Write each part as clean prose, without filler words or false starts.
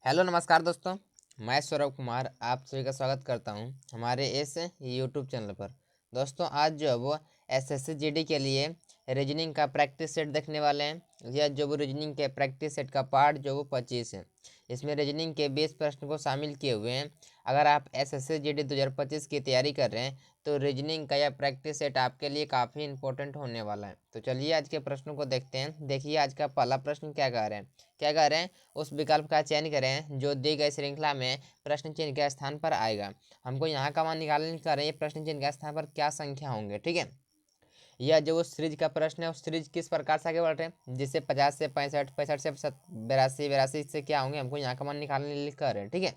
Hello नमस्कार दोस्तों। मैं सौरभ कुमार आप सभी का स्वागत करता हूं हमारे इस यूट्यूब चैनल पर। दोस्तों आज जो है वो एसएससी जीडी के लिए रीजनिंग का प्रैक्टिस सेट देखने वाले हैं। यह जो वो रीजनिंग के प्रैक्टिस सेट का पार्ट जो वो 25 है। इसमें रीजनिंग के 20 प्रश्न को शामिल किए हुए हैं। अगर आप एसएससी जीडी 2025 की तैयारी कर रहे हैं तो रीजनिंग का यह प्रैक्टिस सेट आपके लिए काफ़ी इंपॉर्टेंट होने वाला है। तो चलिए आज के प्रश्नों को देखते हैं। देखिए आज का पहला प्रश्न क्या कह रहे हैं उस विकल्प का चयन करें जो दी गई श्रृंखला में प्रश्न चिन्ह के स्थान पर आएगा। हमको यहाँ का मान निकालने का है प्रश्न चिन्ह के स्थान पर क्या संख्या होंगे। ठीक है, यह जो वो सीरीज का प्रश्न है उस सीरीज किस प्रकार से आगे बढ़ रहे हैं, जिससे 50 से 65, 65 से 82, 82 से क्या होंगे, हमको यहाँ का मान निकालने कर रहे हैं। ठीक है,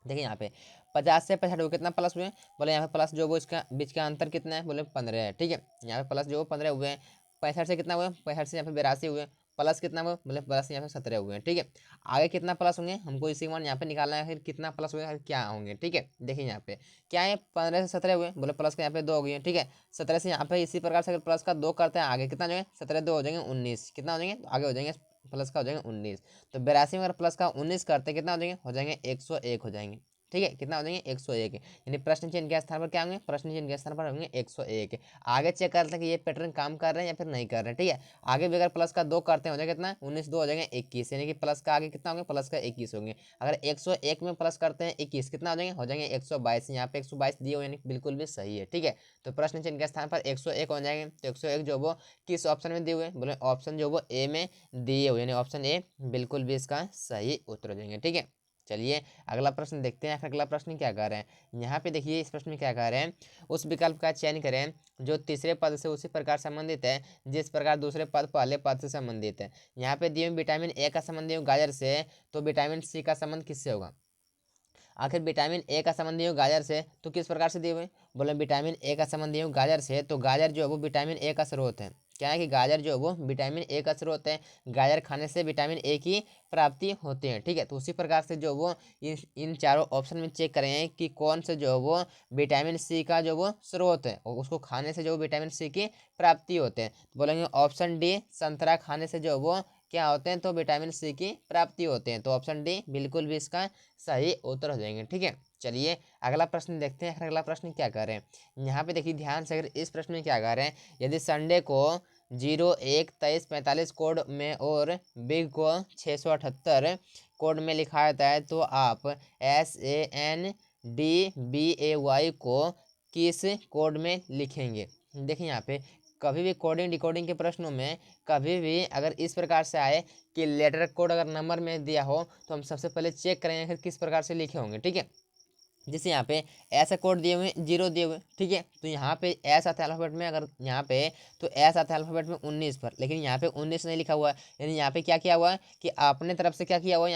देखिए यहाँ पे 50 से 65 को कितना प्लस हुए, बोले यहाँ पे प्लस जो वो इसका बीच का अंतर कितना है, बोले 15 है। ठीक है, यहाँ पे प्लस जो 15 हुए हैं। 65 से कितना हुए, 65 से यहाँ पे 82 हुए। प्लस कितना हुआ, बोले प्लस यहाँ पे 17 हुए हैं। ठीक है, आगे कितना प्लस होंगे हमको इसी मान यहाँ पे निकालना है, फिर कितना प्लस हुए फिर क्या होंगे। ठीक है, देखिए यहाँ पे क्या है, 15 से 17 हुए, बोले प्लस का यहाँ पे 2 हो गई है। ठीक है, 17 से यहाँ पे इसी प्रकार से अगर प्लस का 2 करते हैं आगे कितना हो जाएगा, 17 2 हो जाएंगे 19, कितना हो जाएंगे तो आगे हो जाएंगे प्लस का हो जाएगा 19। तो 82 में अगर प्लस का 19 करते कितना हो जाएंगे 101 हो जाएंगे। ठीक है, कितना हो जाएंगे 101, यानी प्रश्न चिन्ह के स्थान पर क्या होंगे, प्रश्न चिन्ह के स्थान पर होंगे 101। आगे चेक करते हैं कि ये पैटर्न काम कर रहे हैं या फिर नहीं कर रहे हैं। ठीक है, आगे भी अगर प्लस का 2 करते हैं हो जाएगा कितना 19, 2 हो जाएंगे 21, यानी कि प्लस का आगे कितना होंगे, प्लस का 21 होंगे। अगर 101 में प्लस करते हैं 21 कितना हो जाएंगे 122। यहाँ पे 122 दिए हुए यानी बिल्कुल भी सही है। ठीक है, तो प्रश्न चिन्ह के स्थान पर 101 हो जाएंगे। तो 101 जो वो किस ऑप्शन में दिए हुए, बोले ऑप्शन जो वो ए में दिए हुए, यानी ऑप्शन ए बिल्कुल भी इसका सही उत्तर हो जाएंगे। ठीक है, चलिए अगला प्रश्न देखते हैं। अगला प्रश्न क्या कह रहे हैं, यहाँ पे देखिए इस प्रश्न में क्या कह रहे हैं, उस विकल्प का चयन करें जो तीसरे पद से उसी प्रकार संबंधित है जिस प्रकार दूसरे पद पहले पद से संबंधित है। यहाँ पे दिए विटामिन ए का संबंध गाजर से, तो विटामिन सी का संबंध किससे होगा। आखिर विटामिन ए का संबंध गाजर से तो किस प्रकार से दिए हुए, बोले विटामिन ए का संबंध गाजर से, तो गाजर जो है वो विटामिन ए का स्रोत है। क्या है कि गाजर जो है वो विटामिन ए का स्रोत है। गाजर खाने से विटामिन ए की प्राप्ति होती है। ठीक है, तो उसी प्रकार से जो वो इन चारों ऑप्शन में चेक करें कि कौन से जो वो विटामिन सी का जो वो स्रोत है और उसको खाने से जो विटामिन सी की प्राप्ति होते हैं। तो बोलेंगे ऑप्शन डी, संतरा खाने से जो वो क्या होते हैं, तो विटामिन सी की प्राप्ति होते हैं। तो ऑप्शन डी बिल्कुल भी इसका सही उत्तर हो जाएंगे। ठीक है, चलिए अगला प्रश्न देखते हैं। अगला प्रश्न क्या कर रहे हैं, यहाँ पे देखिए ध्यान से, अगर इस प्रश्न में क्या कर रहे हैं, यदि संडे को 01 23 45 कोड में और बिग को 678 कोड में लिखा जाता है तो आप SANDBAY को किस कोड में लिखेंगे। देखिए यहाँ पे कभी भी कोडिंग डिकोडिंग के प्रश्नों में कभी भी अगर इस प्रकार से आए कि लेटर कोड अगर नंबर में दिया हो तो हम सबसे पहले चेक करेंगे फिर किस प्रकार से लिखे होंगे। ठीक है, जैसे यहाँ पे ऐसा कोड दिए हुए 0 दिए हुए। ठीक है, तो यहाँ पे एस आता है अल्फ़ाबेट में, अगर यहाँ पे तो एस आता है अल्फ़ाबेट में 19 पर, लेकिन यहाँ पे 19 नहीं लिखा हुआ है। यानी यहाँ पे क्या किया हुआ है कि अपने तरफ से क्या किया हुआ है,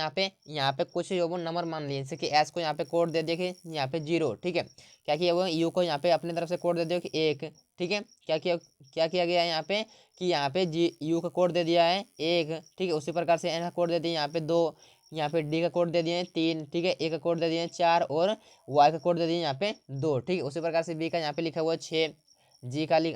यहाँ पे कुछ जो वो नंबर मान लिए, जैसे कि एस को यहाँ पे कोड दे दिया कि यहाँ पे 0। ठीक है, क्या किया हुआ है, यू को यहाँ पे अपने तरफ से कोड दे दिया कि 1। ठीक है, क्या किया गया है यहाँ पे कि यहाँ पे यू का कोड दे दिया है 1। ठीक है, उसी प्रकार से एन का कोड दे दिया यहाँ पे 2, यहाँ पे डी का कोड दे दिए 3। ठीक है, ए का कोड दे दिए 4 और वाई का कोड दे दिए यहाँ पे 2। ठीक है, उसी प्रकार से बी का यहाँ पे लिखा हुआ है 6,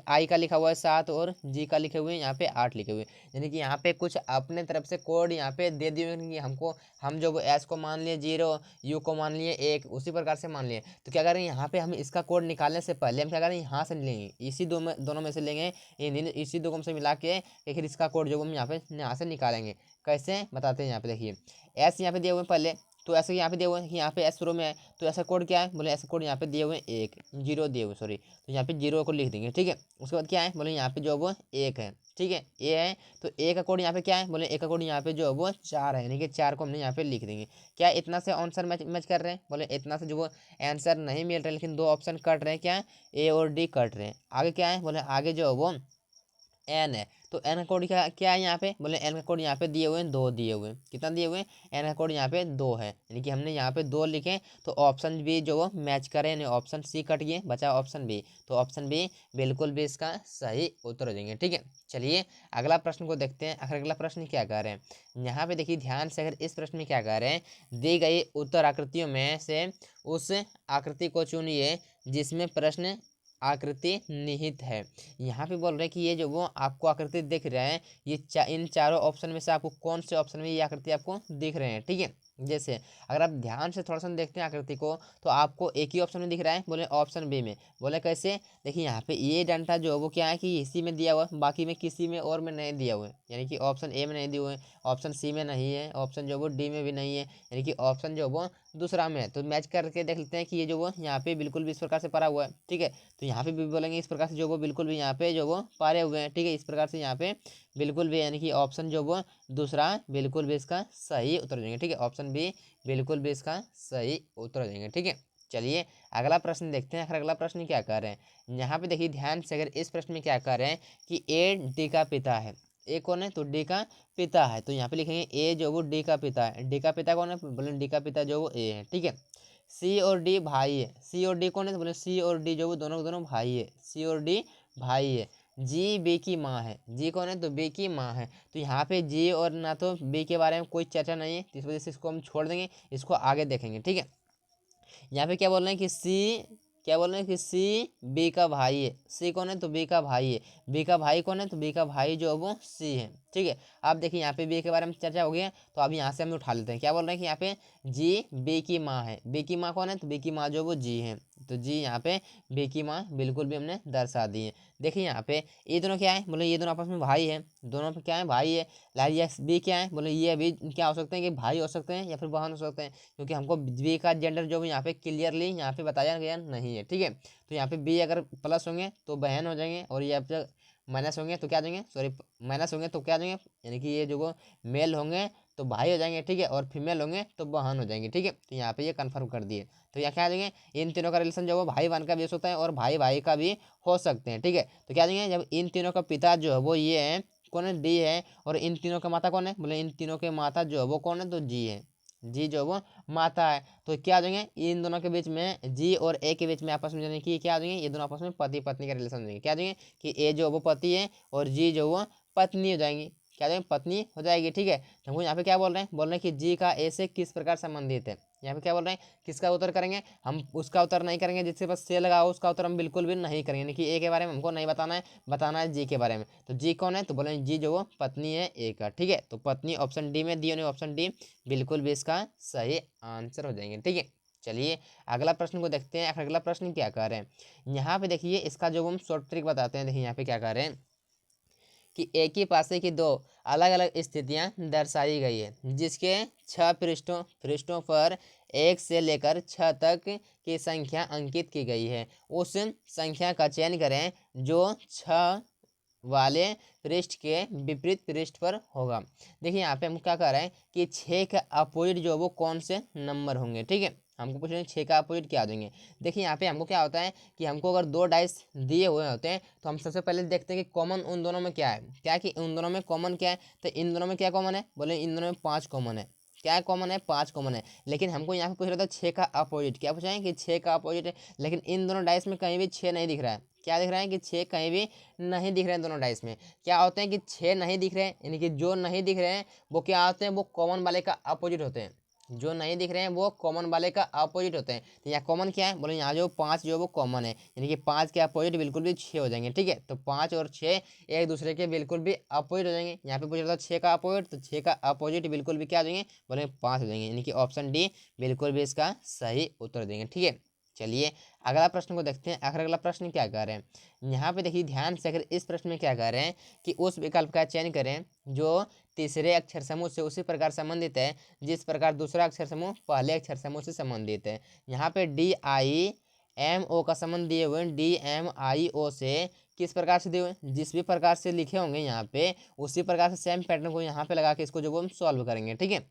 आई का लिखा हुआ है 7 और जी का लिखे हुए हैं यहाँ पे 8 लिखे हुए। यानी कि यहाँ पे कुछ अपने तरफ से कोड यहाँ पे दे दिए कि हमको, हम जो एस को मान लिए 0, यू को मान लिए 1, उसी प्रकार से मान लिए। तो क्या करें यहाँ पे हम इसका कोड निकालने से पहले हम क्या करें, यहाँ से लेंगे, इसी दोनों में से लेंगे, इसी दो से मिला के फिर इसका कोड जो हम यहाँ से निकालेंगे। कैसे बताते हैं, यहाँ पे देखिए एस यहाँ पे दिए हुए पहले, तो ऐसे यहाँ पे दिए हुए हैं कि यहाँ पे एस शुरू में है, तो ऐसा कोड क्या है, बोले ऐसा कोड यहाँ पे दिए हुए 1 0 दिए हुए, सॉरी, तो यहाँ पे 0 को लिख देंगे। ठीक है, उसके बाद क्या है, बोले यहाँ पे जो वो 1 है। ठीक है, ए है तो ए का कोड यहाँ पे क्या है, बोले ए का कोड यहाँ पे जो है वो 4 है, यानी कि 4 को हमने यहाँ पे लिख देंगे। क्या इतना से आंसर मैच कर रहे हैं, बोले इतना से जो वो आंसर नहीं मिल रहा है, लेकिन 2 ऑप्शन कट रहे हैं, क्या ए और डी कट रहे हैं। आगे क्या है, बोले आगे जो है वो एन है, तो एन का कोड क्या है यहाँ पे, बोले एन का कोड यहाँ पे दिए हुए हैं 2 दिए हुए हैं। कितना दिए हुए हैं, एन का कोड यहाँ पे 2 है, यानी कि हमने यहाँ पे 2 लिखे, तो ऑप्शन बी जो वो मैच करें, यानी ऑप्शन सी कट गए, बचा ऑप्शन बी, तो ऑप्शन बी बिल्कुल भी इसका सही उत्तर हो जाएंगे। ठीक है, चलिए अगला प्रश्न को देखते हैं। अगला प्रश्न क्या कह रहे हैं, यहाँ पे देखिए ध्यान से, अगर इस प्रश्न में क्या कह रहे हैं, दी गई उत्तर आकृतियों में से उस आकृति को चुनिए जिसमें प्रश्न आकृति निहित है। यहाँ पे बोल रहे हैं कि ये जो वो आपको आकृति दिख रहे हैं, ये इन चारों ऑप्शन में से आपको कौन से ऑप्शन में ये आकृति आपको दिख रहे हैं। ठीक है, जैसे अगर आप ध्यान से थोड़ा सा देखते हैं आकृति को, तो आपको एक ही ऑप्शन में दिख रहा है, बोले ऑप्शन बी में। बोले कैसे, देखिए यहाँ पे ये डंडा जो है वो क्या है कि इसी में दिया हुआ है, बाकी में किसी में और में नहीं दिया हुआ है, यानी कि ऑप्शन ए में नहीं दिए हुए हैं, ऑप्शन सी में नहीं है, ऑप्शन जो वो डी में भी नहीं है, यानी कि ऑप्शन जो वो दूसरा में है। तो मैच करके देख लेते हैं कि ये जो वो यहाँ पे बिल्कुल भी इस प्रकार से पड़ा हुआ है, ठीक है। तो यहाँ पे भी बोलेंगे इस प्रकार से जो वो बिल्कुल भी यहाँ पे जो वो पारे हुए हैं, ठीक है। इस प्रकार से यहाँ पे बिल्कुल भी, यानी कि ऑप्शन जो वो दूसरा बिल्कुल भी इसका सही उत्तर देंगे, ठीक है। ऑप्शन बी बिल्कुल भी इसका सही उत्तर देंगे, ठीक है। चलिए अगला प्रश्न देखते हैं। अगला प्रश्न क्या कर रहे हैं, यहाँ पे देखिए ध्यान से, अगर इस प्रश्न में क्या कर रहे हैं कि ए डी का पिता है। ए कौन है, तो डी का पिता है। तो यहाँ पे लिखेंगे ए जो वो डी का पिता है। डी का पिता कौन है, बोले डी का पिता जो वो ए है, ठीक है। सी और डी भाई है। सी और डी कौन है, तो बोले सी और डी जो वो दोनों दोनों भाई है। सी और डी भाई है। जी बी की माँ है। जी कौन है, तो बी की माँ है। तो यहाँ पे जी और ना तो बी के बारे में कोई चर्चा नहीं है, तो इस वजह से इसको हम छोड़ देंगे, इसको आगे देखेंगे, ठीक है। यहाँ पे क्या बोल रहे हैं कि सी, क्या बोल रहे हैं कि सी बी का भाई है। सी कौन है, तो बी का भाई है। बी का भाई कौन है, तो बी का भाई जो है वो सी है, ठीक है। अब देखिए यहाँ पे बी के बारे में चर्चा हो गई है, तो अब यहाँ से हम उठा लेते हैं। क्या बोल रहे हैं कि यहाँ पे जी बी की माँ है। बी की माँ कौन है, तो बी की माँ जो वो जी है। तो जी यहाँ पे बी की माँ बिल्कुल भी हमने दर्शा दी है। देखिए यहाँ पे ये दोनों क्या है, बोले ये दोनों आपस में भाई है। दोनों पे क्या है, भाई है। लाइए बी क्या है, बोले ये भी क्या हो सकते हैं कि भाई हो सकते हैं या फिर बहन हो सकते हैं, क्योंकि हमको बी का जेंडर जो यहाँ पे क्लियरली यहाँ पे बताया गया नहीं है, ठीक है। तो यहाँ पे बी अगर प्लस होंगे तो बहन हो जाएंगे, और ये अब माइनस होंगे तो क्या जाएंगे, सॉरी माइनस होंगे तो क्या जाएंगे, यानी कि ये जो मेल होंगे तो भाई हो जाएंगे, ठीक है, और फीमेल होंगे तो बहन हो जाएंगे, ठीक है। तो यहाँ पे ये कन्फर्म कर दिए। तो यहाँ क्या आ जाएंगे, इन तीनों का रिलेशन जो है भाई बहन का भी हो सकता है और भाई भाई का भी हो सकते हैं, ठीक है। तो क्या आ जाएंगे, जब इन तीनों का पिता जो है वो ये है, कौन है, डी है, और इन तीनों का माता कौन है, बोले इन तीनों के माता जो है वो कौन है, तो जी है। जी जो वो माता है। तो क्या आ जाएंगे, इन दोनों के बीच में जी और ए के बीच में आपस में जाने की क्या आ जाएंगे, ये दोनों आपस में पति पत्नी का रिलेशन हो जाएंगे। क्या आ जाएंगे कि ए जो वो पति है और जी जो वो पत्नी हो जाएंगी। क्या जाएंगे, पत्नी हो जाएगी, ठीक है। तो हमको यहाँ पे क्या बोल रहे हैं, बोल रहे हैं कि जी का ए से किस प्रकार संबंधित है। यहाँ पे क्या बोल रहे हैं, किसका उत्तर करेंगे हम, उसका उत्तर नहीं करेंगे जिसके पास से लगा हो, उसका उत्तर हम बिल्कुल भी नहीं करेंगे। यानी कि ए के बारे में हमको नहीं बताना है, बताना है जी के बारे में। तो जी कौन है, तो बोले जी जो वो पत्नी है ए का, ठीक है। तो पत्नी ऑप्शन डी में दी, ऑप्शन डी बिल्कुल भी इसका सही आंसर हो जाएंगे, ठीक है। चलिए अगला प्रश्न को देखते हैं। अगला प्रश्न क्या कर रहे हैं, यहाँ पे देखिए इसका जो हम शॉर्ट ट्रिक बताते हैं। देखिए यहाँ पे क्या कर रहे हैं कि एक ही पासे की दो अलग अलग स्थितियां दर्शाई गई है, जिसके 6 पृष्ठों पर 1 से लेकर 6 तक की संख्या अंकित की गई है। उस संख्या का चयन करें जो 6 वाले पृष्ठ के विपरीत पृष्ठ पर होगा। देखिए यहाँ पे हम क्या कर रहे हैं कि 6 का अपोजिट जो वो कौन से नंबर होंगे, ठीक है। हमको पूछ रहे हैं 6 का अपोजिट क्या देंगे। देखिए यहाँ पे हमको क्या होता है कि हमको अगर 2 डाइस दिए हुए होते हैं, तो हम सबसे पहले देखते हैं कि कॉमन उन दोनों में क्या है। क्या कि उन दोनों में कॉमन क्या है, तो इन दोनों में क्या कॉमन है, बोले इन दोनों में 5 कॉमन है। क्या कॉमन है, 5 कॉमन है। लेकिन हमको यहाँ पे पूछ रहा था 6 का अपोजिट, क्या पूछा है कि 6 का अपोजिट है। लेकिन इन दोनों डाइस में कहीं भी 6 नहीं दिख रहा है। क्या दिख रहा है कि 6 कहीं भी नहीं दिख रहे हैं दोनों डाइस में। क्या होते हैं कि 6 नहीं दिख रहे हैं, यानी कि जो नहीं दिख रहे हैं वो क्या होते हैं, वो कॉमन वाले का अपोजिट होते हैं। जो नहीं दिख रहे हैं वो कॉमन वाले का अपोजिट होते हैं। तो यहाँ कॉमन क्या है, बोले यहाँ जो 5 जो वो कॉमन है, यानी कि 5 के अपोजिट बिल्कुल भी 6 हो जाएंगे, ठीक है। तो 5 और 6 एक दूसरे के बिल्कुल भी अपोजिट हो जाएंगे। यहाँ पे पूछ रहा था 6 का अपोजिट, तो 6 का अपोजिट बिल्कुल भी क्या हो जाएंगे, बोले 5 हो जाएंगे, यानी कि ऑप्शन डी बिल्कुल भी इसका सही उत्तर देंगे, ठीक है। चलिए अगला प्रश्न को देखते हैं। अगला प्रश्न क्या कह रहे हैं, यहाँ पे देखिए ध्यान से, अगर इस प्रश्न में क्या कह रहे हैं कि उस विकल्प का चयन करें जो तीसरे अक्षर समूह से उसी प्रकार संबंधित है जिस प्रकार दूसरा अक्षर समूह पहले अक्षर समूह से संबंधित है। यहाँ पे डी आई एम ओ का संबंध दिए हुए, डी एम आई ओ से किस प्रकार से दिए हुए, जिस भी प्रकार से लिखे होंगे यहाँ पे उसी प्रकार से सेम पैटर्न को यहाँ पे लगा के इसको जो वो हम सॉल्व करेंगे, ठीक है।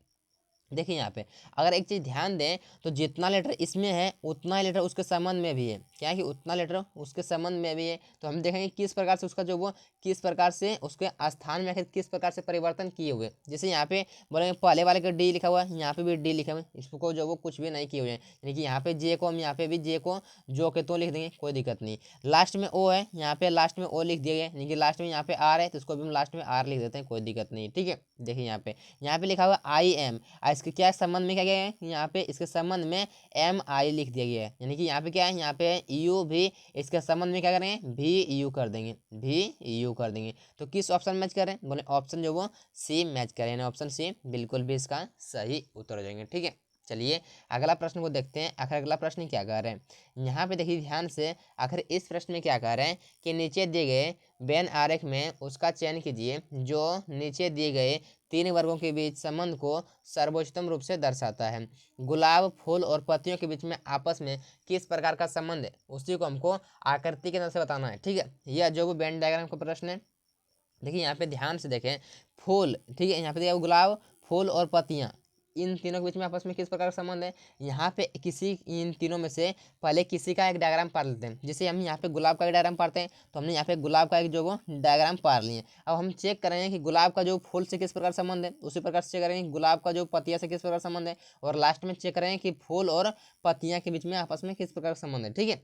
देखिए यहाँ पे अगर एक चीज़ ध्यान दें तो जितना लेटर इसमें है उतना ही लेटर उसके संबंध में भी है। क्या है कि उतना लेटर उसके संबंध में भी है। तो हम देखेंगे किस प्रकार से उसका जो वो किस प्रकार से उसके स्थान में आखिर किस प्रकार से परिवर्तन किए हुए। जैसे यहाँ पे बोलेंगे पहले वाले का डी लिखा हुआ है, यहाँ पे भी डी लिखा हुआ है, इसको जो वो कुछ भी नहीं किए हुए हैं। यानी कि यहाँ पे जे को हम यहाँ पे भी जे को जो के तो लिख देंगे, कोई दिक्कत नहीं। लास्ट में ओ है, यहाँ पे लास्ट में ओ लिख दिया गया, यानी कि लास्ट में यहाँ पे आर है तो इसको भी हम लास्ट में आर लिख देते हैं, कोई दिक्कत नहीं, ठीक है। देखिए यहाँ पे लिखा हुआ आई एम, इसके क्या संबंध में क्या गया है, यहाँ पे इसके संबंध में MI लिख दिया गया है, यानी कि यहाँ पे क्या है, यहाँ पे यू भी इसके संबंध में क्या करेंगे, VU कर देंगे, VU कर देंगे। तो किस ऑप्शन मैच करें, बोले ऑप्शन जो वो सी मैच करें, यानी ऑप्शन सी बिल्कुल भी इसका सही उत्तर हो जाएंगे। ठीक है, चलिए अगला प्रश्न को देखते हैं। आखिर अगला प्रश्न क्या कह रहे हैं, यहाँ पे देखिए ध्यान से। आखिर इस प्रश्न में क्या कह रहे हैं कि नीचे दिए गए वेन आरेख में उसका चयन कीजिए जो नीचे दिए गए 3 वर्गों के बीच संबंध को सर्वोत्तम रूप से दर्शाता है। गुलाब फूल और पत्तियों के बीच में आपस में किस प्रकार का संबंध है, उसी को हमको आकृति के तरह से बताना है। ठीक है, यह जो वेन डायग्राम का प्रश्न है। देखिए यहाँ पे ध्यान से देखें, फूल, ठीक है, यहाँ पे देखिए गुलाब फूल और पत्तियाँ, इन तीनों के बीच में आपस में किस प्रकार का संबंध है। यहाँ पे किसी इन तीनों में से पहले किसी का एक डायग्राम पार लेते हैं। जैसे हम यहाँ पे गुलाब का एक डायग्राम पारते हैं, तो हमने यहाँ पे गुलाब का एक जो वो डायग्राम पार लिए। अब हम चेक करेंगे कि गुलाब का जो फूल से किस प्रकार संबंध है, उसी प्रकार से चेक करेंगे गुलाब का जो पत्तियाँ से किस प्रकार संबंध है, और लास्ट में चेक करेंगे कि फूल और पत्तियाँ के बीच में आपस में किस प्रकार का संबंध है। ठीक है,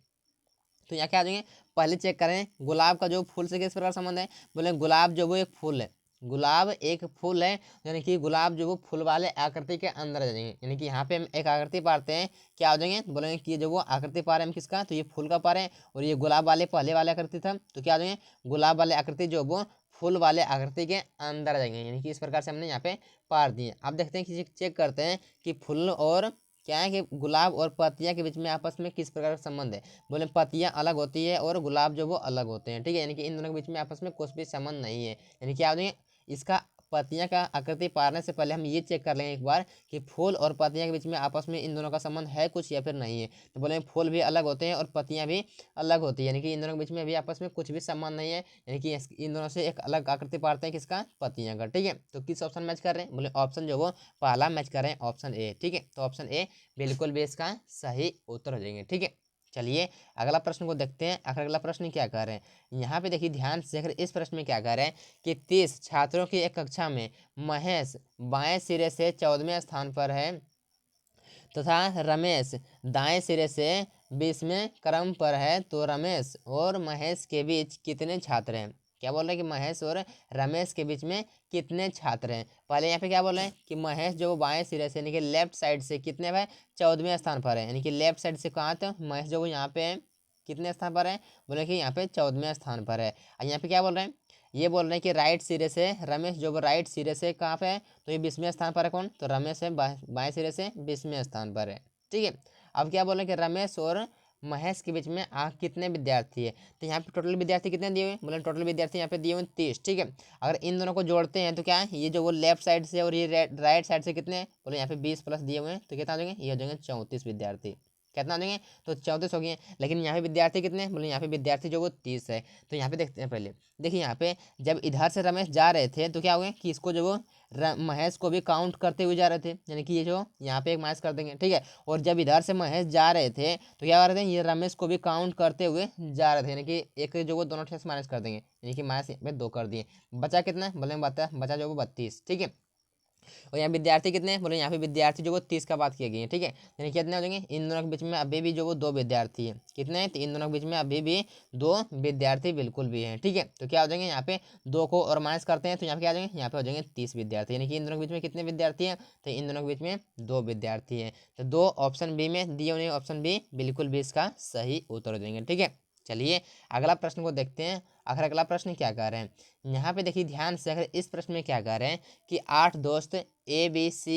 तो यहाँ क्या आ जाएंगे, पहले चेक करें गुलाब का जो फूल से किस प्रकार संबंध है। बोले गुलाब जो वो एक फूल है, गुलाब एक फूल है, यानी कि गुलाब जो वो फूल वाले आकृति के अंदर आ जाएंगे। यानी कि यहाँ पे हम एक आकृति पाते हैं, क्या हो जाएंगे, बोलेंगे कि जो वो आकृति पा रहे हैं हम किसका, तो ये फूल का पा रहे हैं, और ये गुलाब वाले पहले वाले आकृति था, तो क्या हो जाएंगे, गुलाब वाले आकृति जो वो फूल वाले आकृति के अंदर आ जाएंगे। यानी कि इस प्रकार से हमने यहाँ पे पार दिए। अब देखते हैं कि चेक करते हैं कि फूल और क्या है कि गुलाब और पत्तियां के बीच में आपस में किस प्रकार का संबंध है। बोले पत्तियां अलग होती है और गुलाब जो वो अलग होते हैं। ठीक है, यानी कि इन दोनों के बीच में आपस में कुछ भी संबंध नहीं है। यानी क्या हो जाएंगे, इसका पत्तियां का आकृति पारने से पहले हम ये चेक कर लेंगे एक बार कि फूल और पत्तियां के बीच में आपस में इन दोनों का संबंध है कुछ या फिर नहीं है। तो बोले फूल भी अलग होते हैं और पत्तियां भी अलग होती है, यानी कि इन दोनों के बीच में भी आपस में कुछ भी संबंध नहीं है। यानी कि इन दोनों से एक अलग आकृति पारते हैं किसका, पत्तियां का। ठीक है, तो किस ऑप्शन मैच कर रहे हैं, बोले ऑप्शन जो वो पहला मैच कर रहे हैं, ऑप्शन ए। ठीक है, तो ऑप्शन ए बिल्कुल भी इसका सही उत्तर हो जाएंगे। ठीक है, चलिए अगला प्रश्न को देखते हैं। आखिर अगला प्रश्न क्या कह रहे हैं, यहाँ पे देखिए ध्यान से। अगर इस प्रश्न में क्या कह रहे हैं कि 30 छात्रों की एक कक्षा में महेश बाएं सिरे से 14वें स्थान पर है तथा रमेश दाएं सिरे से 20वें क्रम पर है, तो रमेश और महेश के बीच कितने छात्र हैं। क्या बोल रहे हैं कि महेश और रमेश के बीच में कितने छात्र हैं। पहले यहाँ पे क्या बोल रहे हैं कि महेश जो बाएं सिरे से यानी कि लेफ्ट साइड से कितने भाई 14वें स्थान पर है, यानी कि लेफ्ट साइड से कहाँ थे महेश जो यहाँ पे है कितने स्थान पर है, बोले कि यहाँ पे 14वें स्थान पर है। और यहाँ पे क्या बोल रहे हैं, ये बोल रहे हैं कि राइट सिरे से रमेश जो राइट सिरे से कहाँ पे है, तो ये 20वें स्थान पर है। कौन, तो रमेश है बाएं सिरे से 20वें स्थान पर है। ठीक है, अब क्या बोल रहे हैं कि रमेश और महेश के बीच में कितने विद्यार्थी है, तो यहाँ पे टोटल विद्यार्थी कितने दिए हुए, बोले टोटल विद्यार्थी यहाँ पे दिए हुए 30। ठीक है, अगर इन दोनों को जोड़ते हैं तो क्या है, ये जो वो लेफ्ट साइड से और ये राइट साइड से कितने, बोले यहाँ पे 20 प्लस दिए हुए हैं, तो कितना हो जाएंगे, ये हो जाएंगे 34 विद्यार्थी। कितना हो जाएंगे, तो 34 हो गए। लेकिन यहाँ पे विद्यार्थी कितने, बोले यहाँ पे विद्यार्थी जो वो 30 है। तो यहाँ पे देखते हैं पहले, देखिए यहाँ पे जब इधर से रमेश जा रहे थे तो क्या हो गया कि इसको जो वो महेश को भी काउंट करते हुए जा रहे थे, यानी कि ये जो यहाँ पे एक माइनस कर देंगे। ठीक है, और जब इधर से महेश जा रहे थे तो क्या कर रहे थे, ये रमेश को भी काउंट करते हुए जा रहे थे, यानी कि एक जो वो दोनों से माइनस कर देंगे, यानी कि माइनस यहाँ पे 2 कर दिए। बचा कितना, बोले बचा जो वो 32। ठीक है, और यहाँ विद्यार्थी कितने हैं, बोले यहाँ पे विद्यार्थी जो वो 30 का बात किया गई है। ठीक है, यानी कितने हो जाएंगे, इन दोनों के बीच में अभी भी जो वो 2 विद्यार्थी है, कितने हैं, तो इन दोनों के बीच में अभी भी 2 विद्यार्थी बिल्कुल भी हैं। ठीक है, तो क्या हो जाएंगे, यहाँ पे 2 को और माइनस करते हैं तो यहाँ पे क्या आ जाएंगे, यहाँ पे हो जाएंगे 30 विद्यार्थी, यानी कि इन दोनों के बीच में कितने विद्यार्थी हैं, तो इन दोनों के बीच में 2 विद्यार्थी हैं। तो 2 ऑप्शन बी में दिए हुए, ऑप्शन बी बिल्कुल भी इसका सही उत्तर हो जाएंगे। ठीक है, चलिए अगला प्रश्न को देखते हैं। आखिर अगला प्रश्न क्या कह रहे हैं, यहाँ पे देखिए ध्यान से। अगर इस प्रश्न में क्या कह रहे हैं कि 8 दोस्त ABCDEFG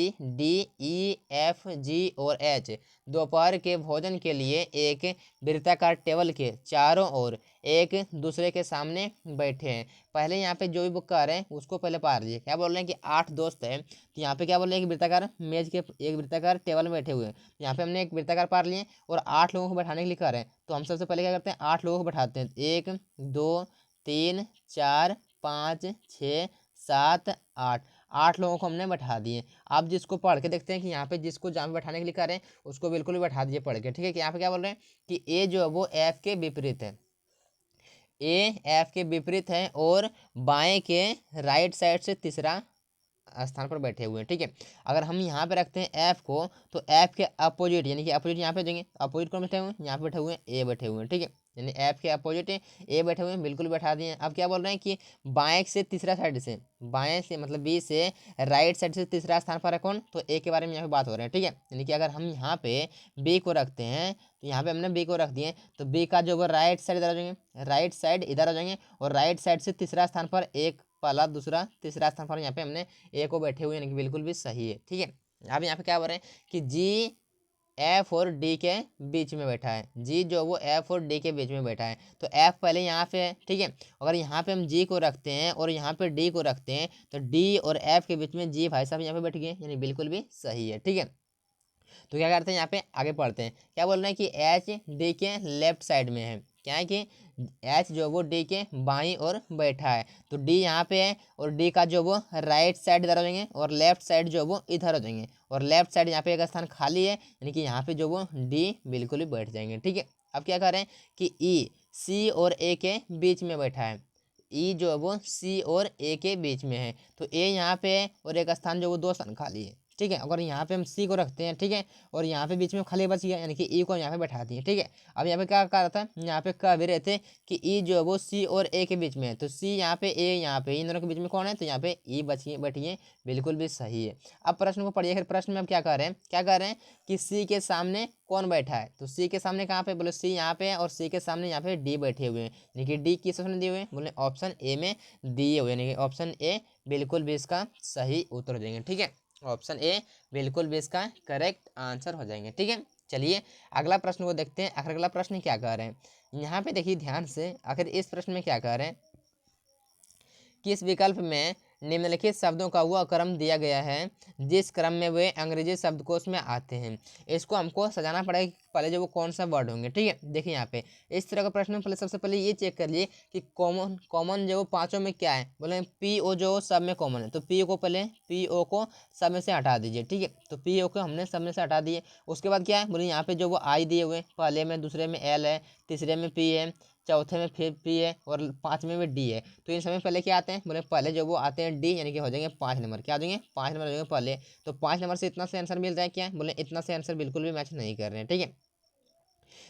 और H दोपहर के भोजन के लिए एक वृत्ताकार टेबल के चारों ओर एक दूसरे के सामने बैठे हैं। पहले यहाँ पे जो भी बुक कर रहे हैं उसको पहले पढ़ लीजिए। क्या बोल रहे हैं कि 8 दोस्त हैं, तो यहाँ पे क्या बोल रहे हैं कि वृत्ताकार मेज के एक वृत्ताकार टेबल में बैठे हुए हैं। यहाँ पे हमने एक वृत्ताकार पढ़ लिए और 8 लोगों को बैठाने के लिए कह रहे हैं, तो हम सबसे पहले क्या करते हैं, 8 लोगों को बैठाते हैं। 1 2 3 4 5 6 7 8, 8 लोगों को हमने बैठा दिए। आप जिसको पढ़ के देखते हैं कि यहाँ पे जिसको जहाँ पे बैठाने के लिए कह रहे हैं उसको बिल्कुल भी बैठा दीजिए पढ़ के। ठीक है, कि यहाँ पे क्या बोल रहे हैं कि ए जो है वो एफ के विपरीत है, ए एफ के विपरीत है और बाएं के राइट साइड से तीसरा स्थान पर बैठे हुए हैं। ठीक है, अगर हम यहाँ पे रखते हैं एफ को, तो एफ के अपोजिट यानी कि अपोजिट यहाँ पे देंगे, अपोजिट कौन बैठे हुए हैं, यहाँ पे बैठे हुए हैं ए बैठे हुए हैं। ठीक है, यानी एफ के अपोजिट ए बैठे हुए हैं, बिल्कुल बैठा दिए। अब क्या बोल रहे हैं कि बाएं से तीसरा साइड से, बाएं से मतलब बी से राइट साइड से तीसरा स्थान पर है कौन, तो ए के बारे में यहाँ पे बात हो रहे हैं, ठीक है। यानी कि अगर हम यहाँ पे बी को रखते हैं, तो यहाँ पे हमने बी को रख दिए, तो बी का जो राइट साइड इधर हो जाएंगे, राइट साइड इधर हो जाएंगे, और राइट साइड से तीसरा स्थान पर एक, पहला दूसरा तीसरा स्थान पर यहाँ पे हमने ए को बैठे हुए, यानी कि बिल्कुल भी सही है, ठीक है। अब यहाँ पे क्या बोल रहे हैं कि जी एफ और डी के बीच में बैठा है, जी जो वो एफ और डी के बीच में बैठा है, तो एफ पहले यहाँ पे है, ठीक है। अगर यहाँ पे हम जी को रखते हैं और यहाँ पे डी को रखते हैं, तो डी और एफ के बीच में जी भाई साहब यहाँ पे बैठ गए, यानी बिल्कुल भी सही है, ठीक है। तो क्या करते हैं, यहाँ पे आगे पढ़ते हैं, क्या बोल रहे हैं कि एच डी के लेफ्ट साइड में है, क्या है कि एच जो वो डी के बाईं ओर बैठा है, तो डी यहाँ पे है, और डी का जो वो राइट साइड इधर हो जाएंगे, और लेफ्ट साइड जो वो इधर हो जाएंगे, और लेफ्ट साइड यहाँ पे एक स्थान खाली है, यानी कि यहाँ पे जो वो डी बिल्कुल ही बैठ जाएंगे, ठीक है। अब क्या कर रहे हैं कि ई सी और ए के बीच में बैठा है, ई जो वो सी और ए के बीच में है, तो ए यहाँ पे है और एक स्थान जो वो दो स्थान खाली है, ठीक है। अगर यहाँ पे हम सी को रखते हैं, ठीक है, और यहाँ पे बीच में खाली बच गया, यानी कि ई को यहाँ पे बैठा दिए, ठीक है। अब यहाँ पे क्या कह रहा था, यहाँ पे कह भी रहे थे कि ई जो है वो सी और ए के बीच में है, तो सी यहाँ पे ए यहाँ पे, इन दोनों के बीच में कौन है, तो यहाँ पे ई बचिए बैठिए, बिल्कुल भी सही है। अब प्रश्न को पढ़िए, फिर प्रश्न में हम क्या कर रहे हैं, क्या कर रहे हैं कि सी के सामने कौन बैठा है, तो सी के सामने कहाँ पे, बोले सी यहाँ पे है, और सी के सामने यहाँ पे डी बैठे हुए हैं, यानी कि डी किस ऑप्शन में दिए हुए हैं, बोले ऑप्शन ए में दिए हुए, यानी कि ऑप्शन ए बिल्कुल भी इसका सही उत्तर हो जाएंगे, ठीक है। ऑप्शन ए बिल्कुल भी इसका करेक्ट आंसर हो जाएंगे, ठीक है। चलिए अगला प्रश्न को देखते हैं। आखिर अगला प्रश्न क्या कह रहे हैं, यहाँ पे देखिए ध्यान से, आखिर इस प्रश्न में क्या कह रहे हैं, किस विकल्प में निम्नलिखित शब्दों का वह क्रम दिया गया है जिस क्रम में वे अंग्रेजी शब्दकोश में आते हैं। इसको हमको सजाना पड़ेगा, पहले जो वो कौन सा वर्ड होंगे, ठीक है। देखिए यहाँ पे इस तरह का प्रश्न में पहले सबसे पहले ये चेक कर लिए कि कॉमन कॉमन जो पांचों में क्या है, बोले पी ओ जो सब में कॉमन है, तो पी ओ को पहले पी ओ को सब में से हटा दीजिए, ठीक है। तो पी ओ को हमने सब में से हटा दिए। उसके बाद क्या है, बोले यहाँ पे जो वो आई दिए हुए, पहले में दूसरे में एल है, तीसरे में पी है, चौथे में फिर पी है, और पाँचवें में डी है। तो इन समय पहले क्या आते हैं, बोले पहले जो वो आते हैं डी, यानी कि हो जाएंगे 5 नंबर, क्या हो जाएंगे 5 नंबर हो जाएंगे पहले। तो 5 नंबर से इतना से आंसर मिल रहा है क्या, बोले इतना से आंसर बिल्कुल भी मैच नहीं कर रहे हैं, ठीक है।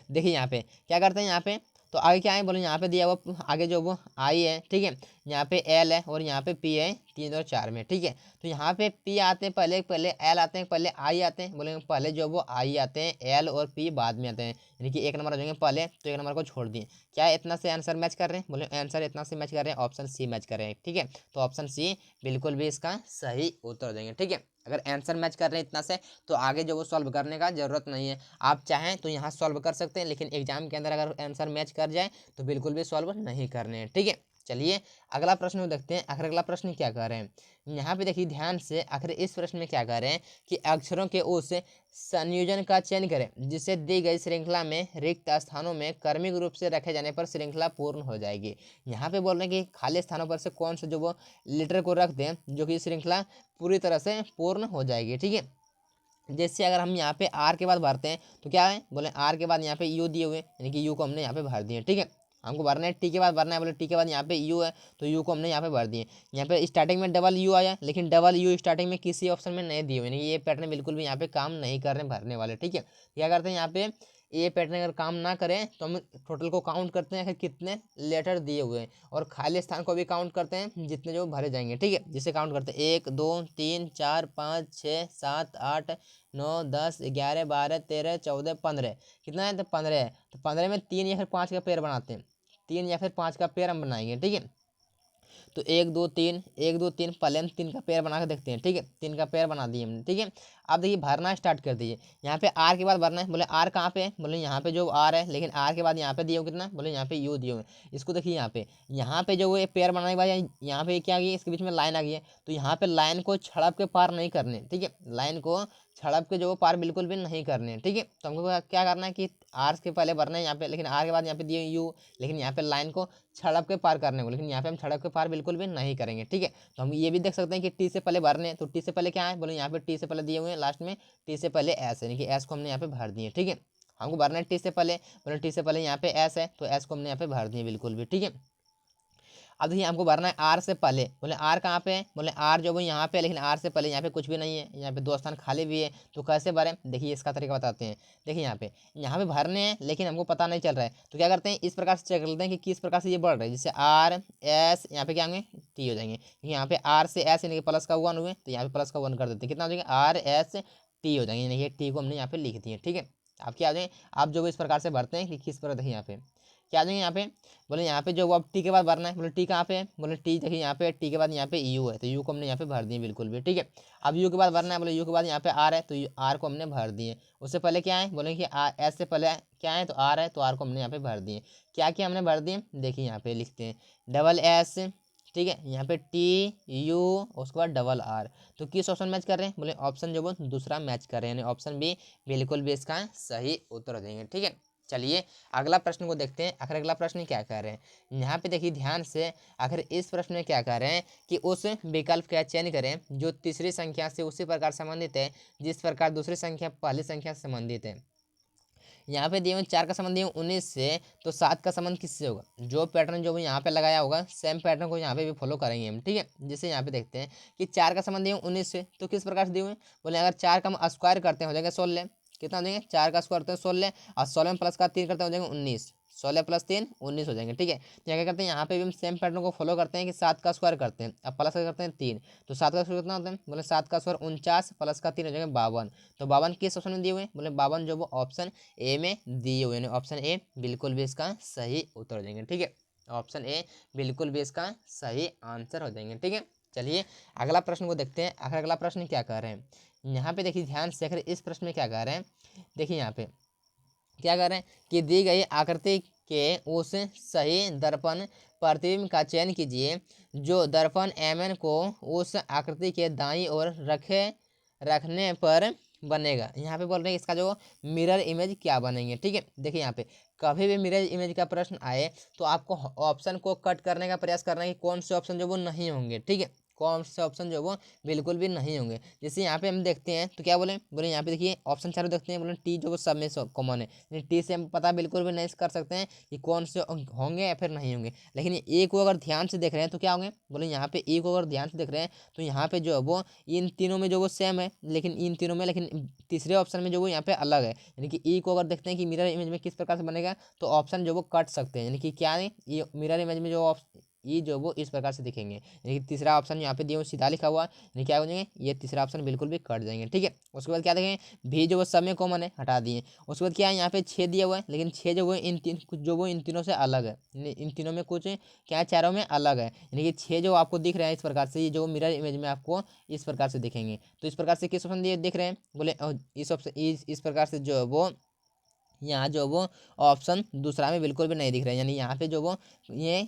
देखिए यहाँ पे क्या करते हैं, यहाँ पे तो आगे क्या है, बोले यहाँ पे दिया हुआ आगे जो वो आई है, ठीक है, यहाँ पे एल है, और यहाँ पे पी है 3 और 4 में, ठीक है। तो यहाँ पे पी आते हैं पहले, पहले एल आते हैं, पहले आई आते हैं, बोले पहले जो वो आई आते हैं, एल और पी बाद में आते हैं, यानी कि 1 नंबर आ जाएंगे पहले, तो 1 नंबर को छोड़ दिए। क्या इतना से आंसर मैच कर रहे हैं, बोले आंसर इतना से मैच कर रहे हैं, ऑप्शन सी मैच कर रहे हैं, ठीक है। तो ऑप्शन सी बिल्कुल भी इसका सही उत्तर हो जाएंगे, ठीक है। अगर आंसर मैच कर रहे हैं इतना से, तो आगे जो वो सॉल्व करने का जरूरत नहीं है। आप चाहें तो यहाँ सॉल्व कर सकते हैं, लेकिन एग्जाम के अंदर अगर आंसर मैच कर जाए तो बिल्कुल भी सॉल्व नहीं करने हैं, ठीक है। चलिए अगला प्रश्न देखते हैं। आखिर अगला प्रश्न क्या कह रहे हैं, यहाँ पे देखिए ध्यान से, आखिर इस प्रश्न में क्या कह रहे हैं कि अक्षरों के उस संयोजन का चयन करें जिससे दी गई श्रृंखला में रिक्त स्थानों में क्रमिक रूप से रखे जाने पर श्रृंखला पूर्ण हो जाएगी। यहाँ पे बोल रहे हैं कि खाली स्थानों पर से कौन सा जो वो लेटर को रख दें जो कि श्रृंखला पूरी तरह से पूर्ण हो जाएगी, ठीक है। जैसे अगर हम यहाँ पे आर के बाद भरते हैं, तो क्या है, बोले आर के बाद यहाँ पे यू दिए हुए, यानी कि यू को हमने यहाँ पे भर दिए, ठीक है। हमको भरना है टी के बाद भरना है, बोले टी के बाद यहाँ पे यू है, तो यू को हमने यहाँ पे भर दिए। यहाँ पे स्टार्टिंग में डबल यू आया, लेकिन डबल यू स्टार्टिंग में किसी ऑप्शन में नहीं दिए हुए, यानी ये पैटर्न बिल्कुल भी यहाँ पे काम नहीं कर रहे भरने वाले, ठीक है। क्या करते हैं यहाँ पे, ये पैटर्न अगर काम ना करें तो हम टोटल को काउंट करते हैं कि कितने लेटर दिए हुए हैं, और खाली स्थान को भी काउंट करते हैं जितने जो भरे जाएंगे, ठीक है। जिसे काउंट करते हैं 1 2 3 4 5 6 7 8 9 10 11 12 13 14 15, कितना है, तो 15 है। तो 15 में 3 या फिर 5 का पेयर बनाते हैं, 3 या फिर 5 का पेयर हम बनाएंगे, ठीक है। तो 1 2 3 1 2 3, पहले हम 3 का पेयर बना के देखते हैं, ठीक है। 3 का पेयर बना दिए हमने, ठीक है। अब देखिए भरना स्टार्ट कर दीजिए। यहाँ पे आर के बाद भरना है, बोले आर कहाँ पे है, बोले यहाँ पे जो आर है, लेकिन आर के बाद यहाँ पे दिए हो कितना, बोले यहाँ पे यू दिए हुए। इसको देखिए यहाँ पे जो ये पेयर बनाने के बाद यहाँ पे क्या आ गई, इसके बीच में लाइन आ गई है, तो यहाँ पे लाइन को छड़प के पार नहीं करने, ठीक है। लाइन को छड़प के जो वो पार बिल्कुल भी नहीं करने, ठीक है। तो हमको क्या करना है कि आर के पहले भरना है यहाँ पे, लेकिन आर के बाद यहाँ पे दिए यू, लेकिन यहाँ पे लाइन को छड़प के पार करने को, लेकिन यहाँ पे हम छड़प के पार बिल्कुल भी नहीं करेंगे, ठीक है। तो हम ये भी देख सकते हैं कि टी से पहले भरने, तो टी से पहले क्या है, बोले यहाँ पे टी से पहले दिए हुए हैं लास्ट में, टी से पहले एस है, यानी कि एस को हमने यहाँ पे भर दिए, ठीक है। हमको भरना है टी से पहले, बोले टी से पहले यहाँ पे एस है, तो एस को हमने यहाँ पे भर दिए बिल्कुल भी, ठीक है। अब देखिए हमको भरना है आर से पहले, बोले आर कहाँ पे है, बोले आर जो वो यहाँ पे, लेकिन आर से पहले यहाँ पे कुछ भी नहीं है, यहाँ पे 2 स्थान खाली भी है, तो कैसे भरें, देखिए इसका तरीका बताते हैं। देखिए यहाँ पे भरने हैं लेकिन हमको पता नहीं चल रहा है, तो क्या करते हैं इस प्रकार से चेक कर लेते हैं कि किस प्रकार से ये बढ़ रहा है। जैसे आर एस यहाँ पे क्या होंगे टी हो जाएंगे, यहाँ पे आर से एस यानी कि प्लस का 1 हुए, तो यहाँ पे प्लस का 1 कर देते हैं, कितना हो जाएगा आर एस टी हो जाएंगे, यानी कि टी को हमने यहाँ पे लिख दिए। ठीक है, आप क्या आ जाएंगे, आप जो इस प्रकार से भरते हैं कि किस प्रकार, देखिए यहाँ पे क्या आ जाएंगे, यहाँ पे बोले यहाँ पे जो अब टी के बाद भरना है, बोले टी कहाँ पे है, बोले टी देखिए यहाँ पे टी के बाद यहाँ पे यू है, तो यू को हमने यहाँ पे भर दिए बिल्कुल भी। ठीक है, अब यू के बाद भरना है, बोले यू के बाद यहाँ पे आर है, तो आर को हमने भर दिए। उससे पहले क्या है, बोले कि एस से पहले क्या है, तो आर है, तो आर को हमने यहाँ पे भर दिए। क्या क्या हमने भर दिए, देखिए यहाँ पे लिखते हैं डबल एस, ठीक है, यहाँ पे टी यू, उसके बाद डबल आर, तो किस ऑप्शन मैच कर रहे हैं, बोले ऑप्शन जो वो दूसरा मैच कर रहे हैं, यानी ऑप्शन बी बिल्कुल भी इसका सही उत्तर हो जाएंगे। ठीक है, चलिए अगला प्रश्न को देखते हैं। आखिर अगला प्रश्न क्या कह रहे हैं, यहाँ पे देखिए ध्यान से, आखिर इस प्रश्न में क्या कह रहे हैं कि उस विकल्प का चयन करें जो तीसरी संख्या से उसी प्रकार संबंधित है जिस प्रकार दूसरी संख्या पहली संख्या से संबंधित है। यहाँ पे दिए हुए 4 का संबंध दिए 19 से, तो 7 का संबंध किससे होगा, जो पैटर्न जो यहाँ पे लगाया होगा सेम पैटर्न को यहाँ पे भी फॉलो करेंगे हम। ठीक है, जैसे यहाँ पे देखते हैं कि 4 का संबंध दिए 19 से, तो किस प्रकार से दिए हुए, बोले अगर 4 का हम स्क्वायर करते हैं हो जाएगा 16, कितना हो जाएंगे 4 का स्क्वायर करते हैं 16, और 16 में प्लस का 3 करते हैं हो जाएगा 19, 16 प्लस 3 19 हो जाएंगे। ठीक है, तो क्या करते हैं यहाँ पे भी हम सेम पैटर्न को फॉलो करते हैं कि 7 का स्क्वायर करते हैं, अब प्लस का करते हैं 3, तो 7 का स्क्वायर कितना होता है, बोले 7 का स्क्वायर 49 प्लस का 3 हो जाएगा 52, तो 52 किस ऑप्शन में दिए हुए, बोले 52 जो वो ऑप्शन ए में दिए हुए हैं, ऑप्शन ए बिल्कुल भी इसका सही उत्तर हो जाएंगे। ठीक है, ऑप्शन ए बिल्कुल भी इसका सही आंसर हो जाएंगे। ठीक है, चलिए अगला प्रश्न को देखते हैं। आखिर अगला प्रश्न क्या कह रहे हैं, यहाँ पे देखिए ध्यान से, आखिर इस प्रश्न में क्या कह रहे हैं, देखिए यहाँ पे क्या कर रहे हैं कि दी गई आकृति के उस सही दर्पण प्रतिबिंब का चयन कीजिए जो दर्पण एमएन को उस आकृति के दाईं ओर रखने पर बनेगा। यहाँ पे बोल रहे हैं इसका जो मिरर इमेज क्या बनेंगे। ठीक है, देखिए यहाँ पे कभी भी मिरर इमेज का प्रश्न आए तो आपको ऑप्शन को कट करने का प्रयास करना है कि कौन से ऑप्शन जो वो नहीं होंगे। ठीक है, कौन से ऑप्शन जो वो बिल्कुल भी नहीं होंगे। जैसे यहाँ पे हम देखते हैं तो क्या बोले यहाँ पे देखिए ऑप्शन चारों देखते हैं, बोले टी जो वो सब में कॉमन है, टी से हम पता बिल्कुल भी नहीं कर सकते हैं कि कौन से होंगे या फिर नहीं होंगे। लेकिन ए को अगर ध्यान से देख रहे हैं तो क्या होंगे, बोले यहाँ पे ए को अगर ध्यान से देख रहे हैं तो यहाँ पे जो है वो इन तीनों में जो वो सेम है, लेकिन इन तीनों में, लेकिन तीसरे ऑप्शन में जो वो यहाँ पे अलग है। यानी कि ई को अगर देखते हैं कि मिरर इमेज में किस प्रकार से बनेगा, तो ऑप्शन जो वो कट सकते हैं, यानी कि क्या है ये मिरर इमेज में जो ये जो वो इस प्रकार से दिखेंगे, यानी कि तीसरा ऑप्शन यहाँ पे दिया हुआ सीधा लिखा हुआ, यानी क्या हो जाएंगे ये तीसरा ऑप्शन बिल्कुल भी कट जाएंगे। ठीक है, उसके बाद क्या देखेंगे भी जो वो सब में कॉमन है हटा दिए। उसके बाद क्या है यहाँ पे 6 दिया हुआ है, लेकिन 6 जो वो इन तीन कुछ जो वो इन तीनों से अलग है, इन तीनों में कुछ क्या है चारों में अलग है, यानी कि 6 जो आपको दिख रहे हैं इस प्रकार से, ये जो मिरर इमेज में आपको इस प्रकार से दिखेंगे। तो इस प्रकार से किस ऑप्शन दिख रहे हैं, बोले इस ऑप्शन इस प्रकार से जो वो यहाँ जो वो ऑप्शन दूसरा में बिल्कुल भी नहीं दिख रहा है, यानी यहाँ पे जो वो ये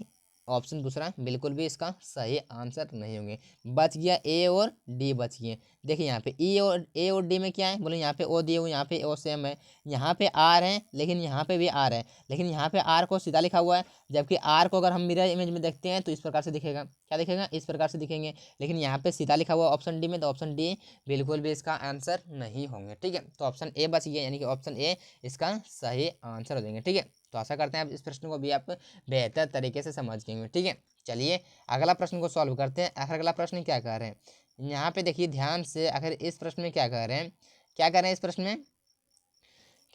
ऑप्शन दूसरा बिल्कुल भी इसका सही आंसर नहीं होंगे। बच गया ए और डी बच गए। देखिए यहाँ पे ए और डी में क्या है, बोले यहाँ पे ओ दिए हुए, यहाँ पे ओ सेम है, यहाँ पे आर है लेकिन यहाँ पे भी आर है, लेकिन यहाँ पे आर को सीधा लिखा हुआ है, जबकि आर को अगर हम मिरर इमेज में देखते हैं तो इस प्रकार से दिखेगा, क्या दिखेगा इस प्रकार से दिखेंगे, लेकिन यहाँ पे सीधा लिखा हुआ ऑप्शन डी में, तो ऑप्शन डी बिल्कुल भी इसका आंसर नहीं होंगे। ठीक है, तो ऑप्शन ए बच गया, यानी कि ऑप्शन ए इसका सही आंसर हो जाएंगे। ठीक है, तो आशा करते हैं आप इस प्रश्न को भी आप बेहतर तरीके से समझ गए। ठीक है, चलिए अगला प्रश्न को सॉल्व करते हैं। आखिर अगला प्रश्न क्या कह रहे हैं, यहाँ पे देखिए ध्यान से, आखिर इस प्रश्न में क्या कह रहे हैं, क्या कह रहे हैं इस प्रश्न में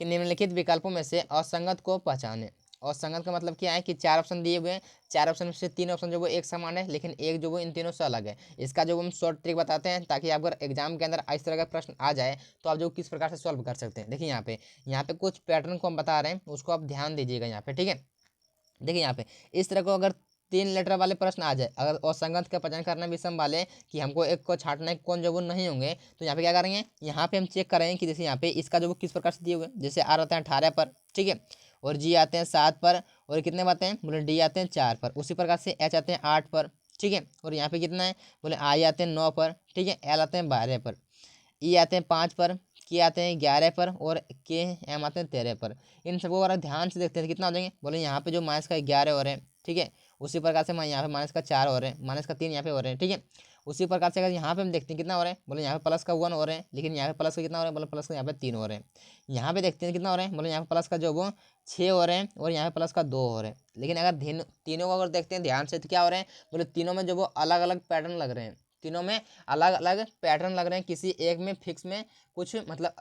कि निम्नलिखित विकल्पों में से असंगत को पहचाने। और संगत का मतलब क्या है कि 4 ऑप्शन दिए हुए हैं, 4 ऑप्शन में से 3 ऑप्शन जो वो एक समान है, लेकिन एक जो वो इन तीनों से अलग है। इसका जो हम शॉर्ट ट्रिक बताते हैं ताकि आप अगर एग्जाम के अंदर इस तरह का प्रश्न आ जाए तो आप जो किस प्रकार से सॉल्व कर सकते हैं। देखिए यहाँ पे कुछ पैटर्न को हम बता रहे हैं, उसको आप ध्यान दीजिएगा यहाँ पे। ठीक है, देखिए यहाँ पे इस तरह को अगर 3 लेटर वाले प्रश्न आ जाए, अगर और संगत का पहचान करना भी सम वाले कि हमको एक को छांटना है कौन जो वो नहीं होंगे, तो यहाँ पे क्या करेंगे, यहाँ पे हम चेक करेंगे कि जैसे यहाँ पे इसका जो वो किस प्रकार से दिए हुए, जैसे आर आते हैं 18 पर, ठीक है, और जी आते हैं 7 पर, और कितने बातें हैं, बोले डी आते हैं 4 पर, उसी प्रकार से एच आते हैं 8 पर, ठीक है, और यहाँ पे कितना है, बोले आई आते हैं 9 पर, ठीक है, एल आते हैं 12 पर, ई आते हैं 5 पर, के आते हैं 11 पर, और के एम आते हैं 13 पर। इन सबको अगर ध्यान से देखते हैं कितना हो जाएंगे, बोले यहाँ पे जो माइनस का 11 हो रहे हैं, ठीक है, उसी प्रकार से यहाँ पे माइनस का 4 हो रहे हैं, माइनस का 3 यहाँ पे हो रहे हैं, ठीक है, उसी प्रकार से अगर यहाँ पे हम देखते हैं कितना हो रहा है, बोले यहाँ पे प्लस का 1 हो रहे हैं, लेकिन यहाँ पे प्लस का कितना हो रहा है, बोले प्लस का यहाँ पे 3 हो रहे हैं। यहाँ पे देखते हैं कितना हो रहा है, बोले यहाँ पे प्लस का जो वो 6 हो रहे हैं और यहाँ पे प्लस का 2 हो रहे हैं। लेकिन अगर तीनों को अगर देखते हैं ध्यान से तो क्या हो रहे हैं, बोले तीनों में जो वो अलग अलग पैटर्न लग रहे हैं, तीनों में अलग अलग पैटर्न लग रहे हैं। किसी एक में फिक्स में कुछ मतलब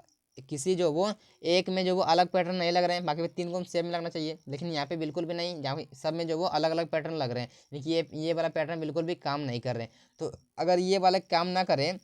किसी जो वो एक में जो वो अलग पैटर्न नहीं लग रहे हैं, बाकी तीन को सेम लगना चाहिए, लेकिन यहाँ पे बिल्कुल भी नहीं, यहाँ पे सब में जो वो अलग अलग पैटर्न लग रहे हैं। देखिए ये वाला पैटर्न बिल्कुल भी काम नहीं कर रहे हैं। तो अगर ये वाला काम ना करें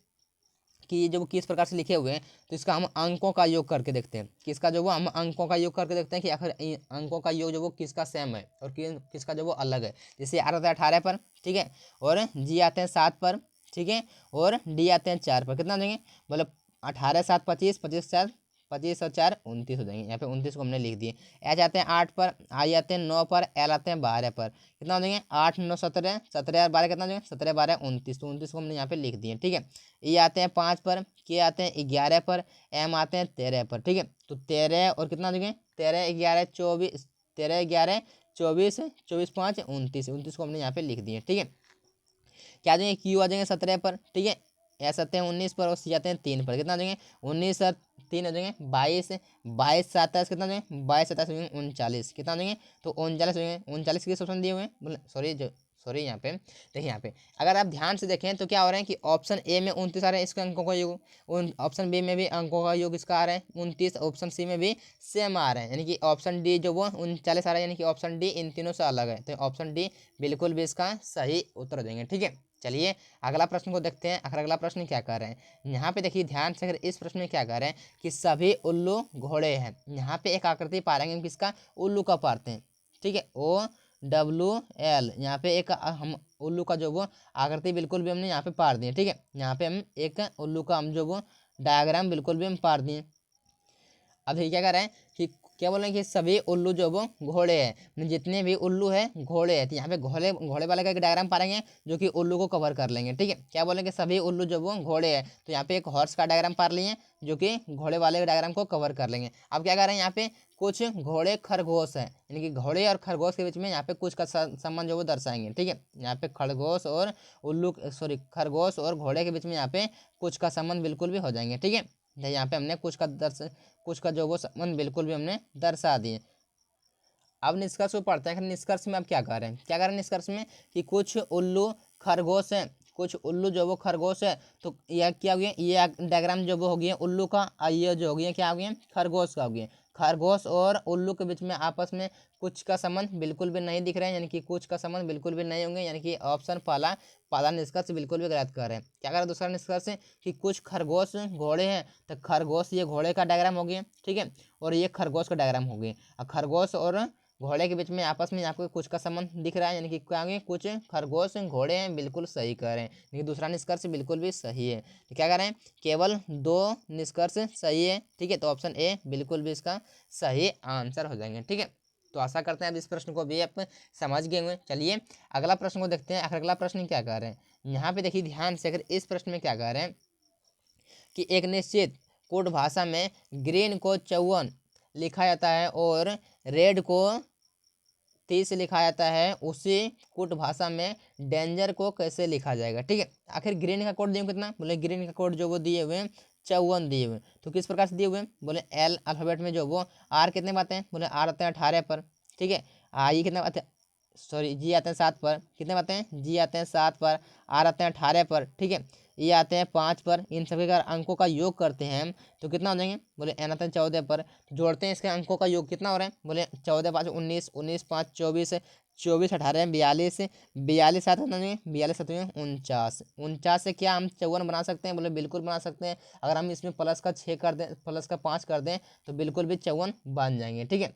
कि ये जो किस प्रकार से लिखे हुए हैं, तो इसका हम अंकों का योग करके देखते हैं। किसका जो वो हम अंकों का योग करके देखते हैं कि आखिर अंकों का योग जो वो किसका सेम है और किसका जो वो अलग है। जैसे आर आता है 18 पर, ठीक है, और जी आते हैं 7 पर, ठीक है, और डी आते हैं 4 पर। कितना देंगे, बोले 18 7 25, 25 4 25 और 4 29 हो जाएंगे। यहाँ पे 29 को हमने लिख दिए। एच आते हैं 8 पर, आई आते हैं 9 पर, एल आते हैं 12 पर। कितना हो देंगे, 8 9 17, 17 और 12 कितना देंगे, 17 12 29, तो 29 को हमने यहाँ पे लिख दिए, ठीक है। ई आते हैं 5 पर, के आते हैं 11 पर, एम आते हैं 13 पर, ठीक है। तो 13 और कितना देंगे, 13 11 24, 13 11 24, 24 5 29, 29 को हमने यहाँ पे लिख दिए, ठीक है। क्या देंगे, क्यू आ जाएंगे 17 पर, ठीक है, एस आते हैं 19 पर और सी आते हैं 3 पर। कितना देंगे, 19 और 3 हो जाएंगे 22, 22 27 कितना देंगे, 22 27 हो जाएंगे 39। कितना देंगे, तो 39 हो जाएंगे। 39 किस ऑप्शन दिए हुए हैं, बोले सॉरी यहाँ पे देखिए, यहाँ पे अगर आप ध्यान से देखें तो क्या हो रहा है कि ऑप्शन ए में 29 आ रहे हैं, इसके अंकों का योग, ऑप्शन बी में भी अंकों का योग इसका आ रहा है 29, ऑप्शन सी में भी सेम आ रहा है, यानी कि ऑप्शन डी जो वो 39 आ रहा है, यानी कि ऑप्शन डी इन तीनों से अलग है। तो ऑप्शन डी बिल्कुल भी इसका सही उत्तर हो जाएंगे, ठीक है। चलिए अगला प्रश्न को देखते हैं। आखिर अगला प्रश्न क्या कर रहे हैं, यहाँ पे देखिए ध्यान से, अगर इस प्रश्न में क्या कर रहे हैं कि सभी उल्लू घोड़े हैं। यहाँ पे एक आकृति पा रहे हैं, किसका, उल्लू का पाते हैं, ठीक है, OWL। यहाँ पे एक हम उल्लू का जो वो आकृति बिल्कुल भी हमने यहाँ पे पार दिए, ठीक है। यहाँ पे हम एक उल्लू का हम जो वो डायग्राम बिल्कुल भी हम पार दिए। अब ये क्या कर रहे हैं कि क्या बोल रहे हैं कि सभी उल्लू जो वो घोड़े हैं, जितने भी उल्लू है घोड़े हैं। तो यहाँ पे घोड़े घोड़े वाले का एक डायग्राम पाएंगे जो कि उल्लू को कवर कर लेंगे, ठीक है। क्या बोलेंगे, सभी उल्लू जो वो घोड़े हैं, तो यहाँ पे एक हॉर्स का डायग्राम पार लिए जो कि घोड़े वाले डायग्राम को कवर कर लेंगे। अब क्या कर रहे हैं, यहाँ पे कुछ घोड़े खरगोश है, यानी कि घोड़े और खरगोश के बीच में यहाँ पे कुछ का संबंध जो वो दर्शाएंगे, ठीक है। यहाँ पे खरगोश और खरगोश और घोड़े के बीच में यहाँ पे कुछ का संबंध बिल्कुल भी हो जाएंगे, ठीक है। यहाँ पे हमने कुछ का जो वो संबंध बिल्कुल भी हमने दर्शा दिए। अब निष्कर्ष को पढ़ते हैं। निष्कर्ष में अब क्या कर रहे हैं, क्या कर रहे हैं निष्कर्ष में कि कुछ उल्लू खरगोश है, कुछ उल्लू जो वो खरगोश है। तो यह क्या हो गया, ये डायग्राम जो वो हो गया उल्लू का, और ये जो हो गया क्या हो गया, खरगोश का हो गया। खरगोश और उल्लू के बीच में आपस में कुछ का संबंध बिल्कुल भी नहीं दिख रहे हैं, यानी कि कुछ का संबंध बिल्कुल भी नहीं होंगे, यानी कि ऑप्शन पहला निष्कर्ष बिल्कुल भी गलत कर रहे हैं। क्या कर रहे हैं दूसरा निष्कर्ष कि कुछ खरगोश घोड़े हैं, तो खरगोश ये घोड़े का डायग्राम हो गया, ठीक है, और ये खरगोश का डायग्राम हो गया। और खरगोश और घोड़े के बीच में आपस में आपको कुछ का संबंध दिख रहा है, यानी कि क्या होंगे, कुछ खरगोश घोड़े हैं, बिल्कुल सही कर रहे हैं, लेकिन दूसरा निष्कर्ष बिल्कुल भी सही है। तो क्या कर रहे हैं, केवल 2 निष्कर्ष सही है, ठीक है। तो ऑप्शन ए बिल्कुल भी इसका सही आंसर हो जाएंगे, ठीक है। तो आशा करते हैं अब इस प्रश्न को भी आप समझ गए होंगे। चलिए अगला प्रश्न को देखते हैं। आखिर अगला प्रश्न क्या कर रहे हैं, यहाँ पे देखिए ध्यान से, अगर इस प्रश्न में क्या कर रहे हैं कि एक निश्चित कोड भाषा में ग्रीन को 54 लिखा जाता है और रेड को 30 लिखा जाता है, उसी कोड भाषा में डेंजर को कैसे लिखा जाएगा, ठीक है। आखिर ग्रीन का कोड दिए कितना, बोले ग्रीन का कोड जो वो दिए हुए 54 दिए हुए, तो किस प्रकार से दिए हुए, बोले एल अल्फाबेट में जो वो आर कितने बातें हैं, बोले आर आते हैं 18 पर, ठीक है। आई कितने बातें, सॉरी जी आते हैं 7 पर, कितने बातें हैं, जी आते हैं 7 पर, आर आते हैं 18 पर, ठीक है, ये आते हैं 5 पर। इन सभी का अंकों का योग करते हैं हम तो कितना हो जाएंगे, बोले एन आते हैं 14 पर। तो जोड़ते हैं इसके अंकों का योग कितना हो रहा है, बोले 14 5 19, 19 5 24, 24 18 42, 42 7 42 7 49, 49 से क्या हम 54 बना सकते हैं, बोले बिल्कुल बना सकते हैं। अगर हम इसमें प्लस का 6 कर दें, प्लस का 5 कर दें तो बिल्कुल भी 54 बन जाएंगे, ठीक है।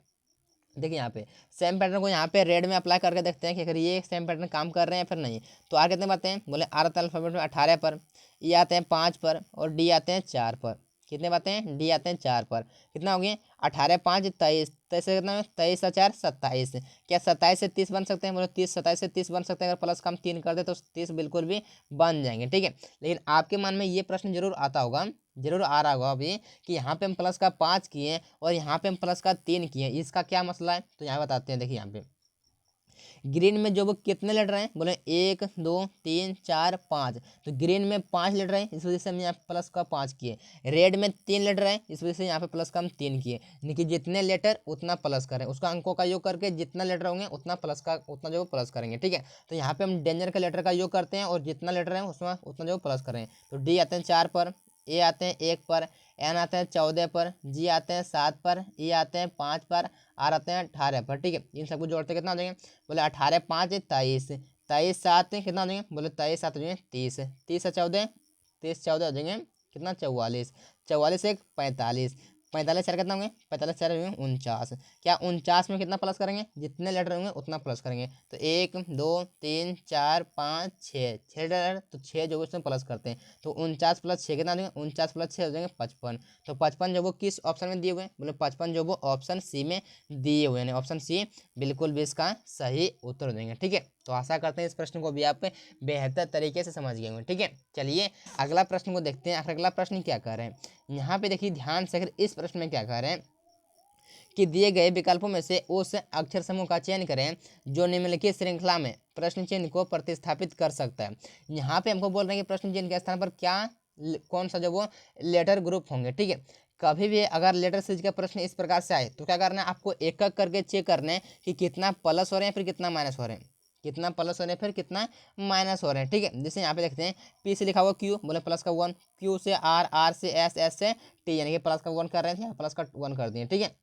देखिए यहाँ पे सेम पैटर्न को यहाँ पे रेड में अप्लाई करके देखते हैं कि अगर ये सेम पैटर्न काम कर रहे हैं फिर नहीं। तो आर कितने बातें हैं, बोले आर आते हैं अल्फाबेट में 18 पर, ई आते हैं 5 पर और डी आते हैं 4 पर। कितने बातें हैं, डी आते हैं 4 पर। कितना हो गया, 18 5 23, 23 से कितना, 23 और 4 27। क्या 27 से 30 बन सकते हैं, बोले 30 27 से 30 बन सकते हैं। अगर प्लस का हम 3 कर दे तो 30 बिल्कुल भी बन जाएंगे, ठीक है। लेकिन आपके मन में ये प्रश्न जरूर आता होगा, जरूर आ रहा होगा अभी कि यहाँ पे हम प्लस का 5 किए और यहाँ पे हम प्लस का 3 किए, इसका क्या मसला है। तो यहाँ बताते हैं, देखिए यहाँ पे ग्रीन में जो वो कितने लेटर हैं, बोले 1 2 3 4 5, तो ग्रीन में 5 लेटर हैं, इस वजह से हम यहाँ पे प्लस का 5 किए। रेड में 3 लेटर हैं, इस वजह से यहाँ पे प्लस का हम 3 किए। यानी कि जितने लेटर उतना प्लस करें, उसका अंकों का योग करके जितना लेटर होंगे उतना प्लस का उतना जो प्लस करेंगे। ठीक है, तो यहाँ पे हम डेंजर के लेटर का योग करते हैं और जितना लेटर है उसमें उतना जो प्लस करें। तो डी आते हैं 4 पर, ए आते हैं 1 पर, एन आते हैं 14 पर, जी आते हैं 7 पर, ई आते हैं 5 पर, आर आते हैं 18 पर। ठीक है, इन सबको जोड़ते कितना हो जाएंगे, बोले 18 5 23, 23 7 कितना हो जाएंगे, बोले 23 7 हो जाएंगे 30, 30 से 14, 30 14 हो जाएंगे कितना 44, 44 1 45, 45 4 कितना होंगे, 45 4 होंगे 49। क्या 49 में कितना प्लस करेंगे, जितने लेटर होंगे उतना प्लस करेंगे। तो 1 2 3 4 5 6, 6 लेटर तो 6 जो इसमें प्लस करते हैं। तो 49 प्लस 6 कितना देंगे, 49 प्लस 6 हो जाएंगे 55। तो 55 जो वो किस ऑप्शन में दिए हुए हैं, बोले 55 जो वो ऑप्शन सी में दिए हुए हैं। ऑप्शन सी बिल्कुल भी इसका सही उत्तर हो जाएंगे। ठीक है, तो आशा करते हैं इस प्रश्न को भी आप बेहतर तरीके से समझ गए होंगे। ठीक है, चलिए अगला प्रश्न को देखते हैं। अगला प्रश्न क्या कह रहे हैं, यहाँ पे देखिए ध्यान से, अगर इस प्रश्न में क्या कह रहे हैं कि दिए गए विकल्पों में से उस अक्षर समूह का चयन करें जो निम्नलिखित श्रृंखला में प्रश्न चिन्ह को प्रतिस्थापित कर सकता है। यहाँ पे हमको बोल रहे हैं कि प्रश्न चिन्ह के स्थान पर क्या कौन सा जो वो लेटर ग्रुप होंगे। ठीक है, कभी भी अगर लेटर सीरीज का प्रश्न इस प्रकार से आए तो क्या करना है, आपको एक एक करके चेक करना है कि कितना प्लस हो रहे हैं फिर कितना माइनस हो रहे हैं, कितना प्लस हो रहे हैं फिर कितना माइनस हो रहे हैं। ठीक है, जैसे यहाँ पे देखते हैं पी से लिखा हुआ क्यू, बोले प्लस का 1, क्यू से आर, आर से एस, एस से टी, यानी कि प्लस का 1 कर रहे थे, यहाँ प्लस का 1 कर दिए। ठीक है,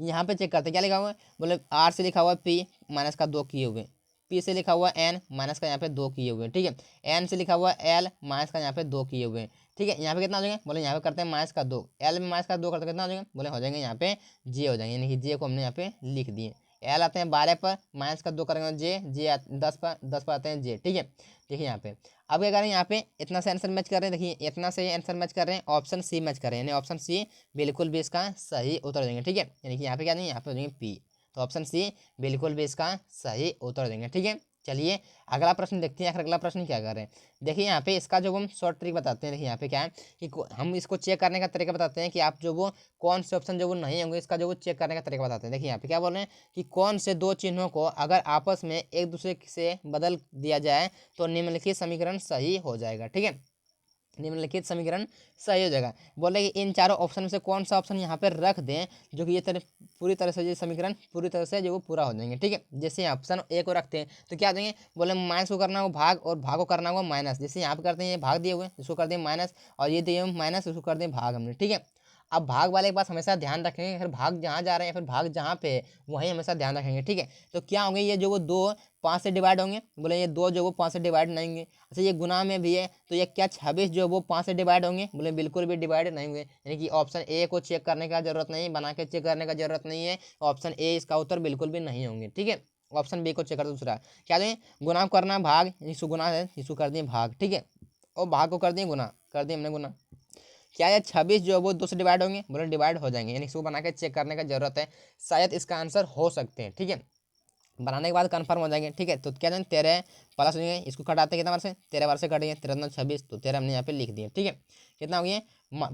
यहाँ पे चेक करते हैं क्या लिखा हुआ है, बोले आर से लिखा हुआ है पी, माइनस का 2 किए हुए, पी से लिखा हुआ एन, माइनस का यहाँ पे 2 किए हुए। ठीक है, एन से लिखा हुआ एल, माइनस का यहाँ पे 2 किए हुए। ठीक है, यहाँ पे कितना हो जाएगा, बोले यहाँ पे करते हैं माइनस का 2, एल में माइनस का 2 करते कितना हो जाएगा, बोले हो जाएंगे यहाँ पे जे हो जाएंगे, यानी कि जे को हमने यहाँ पे लिख दिए। एल आते हैं 12 पर, माइनस का 2 करेंगे जे, जे 10 पर आते हैं जे। ठीक है, देखिए यहाँ पे अब क्या करें, यहाँ पे इतना से आंसर मैच कर रहे हैं, देखिए इतना से आंसर मैच कर रहे हैं, ऑप्शन सी मैच कर रहे हैं, यानी ऑप्शन सी बिल्कुल भी इसका सही उत्तर देंगे। ठीक है, यानी कि यहाँ पे क्या देंगे, यहाँ पे देंगे पी, तो ऑप्शन सी बिल्कुल भी इसका सही उत्तर देंगे। ठीक है, चलिए अगला प्रश्न देखते हैं। अगला प्रश्न क्या कर रहे हैं, देखिए यहाँ पे इसका जो हम शॉर्ट ट्रिक बताते हैं। देखिए यहाँ पे क्या है कि हम इसको चेक करने का तरीका बताते हैं कि आप जो वो कौन से ऑप्शन जो वो नहीं होंगे, इसका जो वो चेक करने का तरीका बताते हैं। देखिए यहाँ पे क्या बोल रहे हैं कि कौन से दो चिन्हों को अगर आपस में एक दूसरे से बदल दिया जाए तो निम्नलिखित समीकरण सही हो जाएगा। ठीक है, निम्नलिखित समीकरण सही हो जाएगा। बोले कि इन चारों ऑप्शन में से कौन सा ऑप्शन यहाँ पर रख दें जो कि ये तरह पूरी तरह से ये समीकरण पूरी तरह से जो वो पूरा हो जाएंगे। ठीक है, जैसे ऑप्शन ए को रखते हैं तो क्या देंगे, बोले माइनस को करना होगा भाग और भाग को करना होगा माइनस। जैसे यहाँ पे करते हैं ये भाग दिए हुए, इसको कर दें माइनस, और ये दिए हुए माइनस, इसको कर दें भाग हमने। ठीक है, अब भाग वाले के पास हमेशा ध्यान रखेंगे, फिर भाग जहाँ जा रहे हैं फिर भाग जहाँ पे वहीं हमेशा ध्यान रखेंगे। ठीक है, तो क्या होंगे ये जो वो 2 5 से डिवाइड होंगे, बोले ये 2 जो वो 5 से डिवाइड नहीं होंगे। अच्छा ये गुना में भी है तो ये क्या 26 जो वो 5 से डिवाइड होंगे, बोले बिल्कुल भी डिवाइड नहीं होंगे। यानी कि ऑप्शन ए को चेक करने का जरूरत नहीं, बना के चेक करने का जरूरत नहीं है, ऑप्शन ए इसका उत्तर बिल्कुल भी नहीं होंगे। ठीक है, ऑप्शन बी को चेक कर दूसरा क्या दें, गुना करना भाग, इसको गुना है इसको कर दिए भाग। ठीक है, और भाग को कर दिए गुना, कर दिए हमने गुना। क्या ये 26 जो है वो 2 से डिवाइड होंगे, बोले डिवाइड हो जाएंगे, यानी इसको बना के चेक करने का जरूरत है, शायद इसका आंसर हो सकते हैं। ठीक है, बनाने के बाद कंफर्म हो जाएंगे। ठीक है, तो क्या जाएंगे 13 प्लस हो जाएंगे, इसको घटाते कितना बार से 13 बार से कटेंगे, 13 26, तो 13 हमने यहाँ पे लिख दिए। ठीक है, कितना हो गया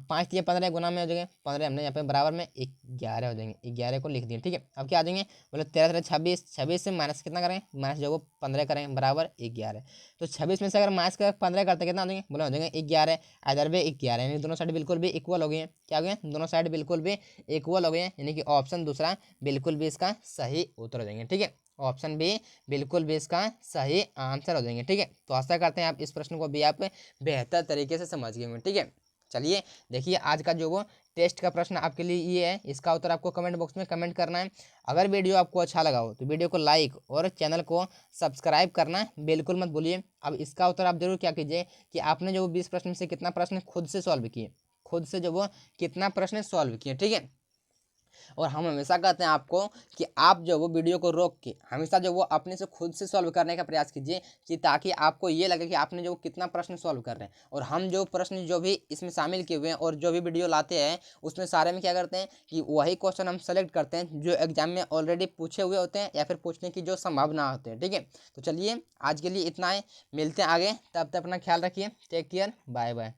5 दिए 15 गुना में हो जाएंगे 15, हमने यहाँ पे बराबर में 11 हो जाएंगे, 11 को लिख दिए। ठीक है, अब क्या आ जाएंगे, बोले 13 26, 26 से माइनस कितना करेंगे, माइनस जो वो 15 करेंगे बराबर 11। तो 26 में से अगर माइनस का 15 करते कितना हो जाएंगे, बोले हो जाएंगे 11, इधर भी 11, यानी दोनों साइड बिल्कुल भी इक्वल हो गए। क्या हो गया, दोनों साइड बिल्कुल भी इक्वल हो गए, यानी कि ऑप्शन दूसरा बिल्कुल भी इसका सही उत्तर हो जाएंगे। ठीक है, ऑप्शन बी बिल्कुल भी इसका सही आंसर हो जाएंगे। ठीक है, तो आशा करते हैं आप इस प्रश्न को भी आप बेहतर तरीके से समझ गए होंगे। ठीक है, चलिए देखिए आज का जो वो टेस्ट का प्रश्न आपके लिए ये है, इसका उत्तर आपको कमेंट बॉक्स में कमेंट करना है। अगर वीडियो आपको अच्छा लगा हो तो वीडियो को लाइक और चैनल को सब्सक्राइब करना बिल्कुल मत भूलिए। अब इसका उत्तर आप जरूर क्या कीजिए कि आपने जो 20 प्रश्न में से कितना प्रश्न खुद से सॉल्व किए, खुद से जो वो कितना प्रश्न सॉल्व किए। ठीक है, और हम हमेशा कहते हैं आपको कि आप जो वो वीडियो को रोक के हमेशा जो वो अपने से खुद से सॉल्व करने का प्रयास कीजिए, कि ताकि आपको ये लगे कि आपने जो कितना प्रश्न सॉल्व कर रहे हैं। और हम जो प्रश्न जो भी इसमें शामिल किए हुए हैं और जो भी वीडियो लाते हैं उसमें सारे में क्या करते हैं कि वही क्वेश्चन हम सेलेक्ट करते हैं जो एग्जाम में ऑलरेडी पूछे हुए होते हैं या फिर पूछने की जो संभावना होती है। ठीक है, तो चलिए आज के लिए इतना है, मिलते हैं आगे, तब तक अपना ख्याल रखिए, टेक केयर, बाय बाय।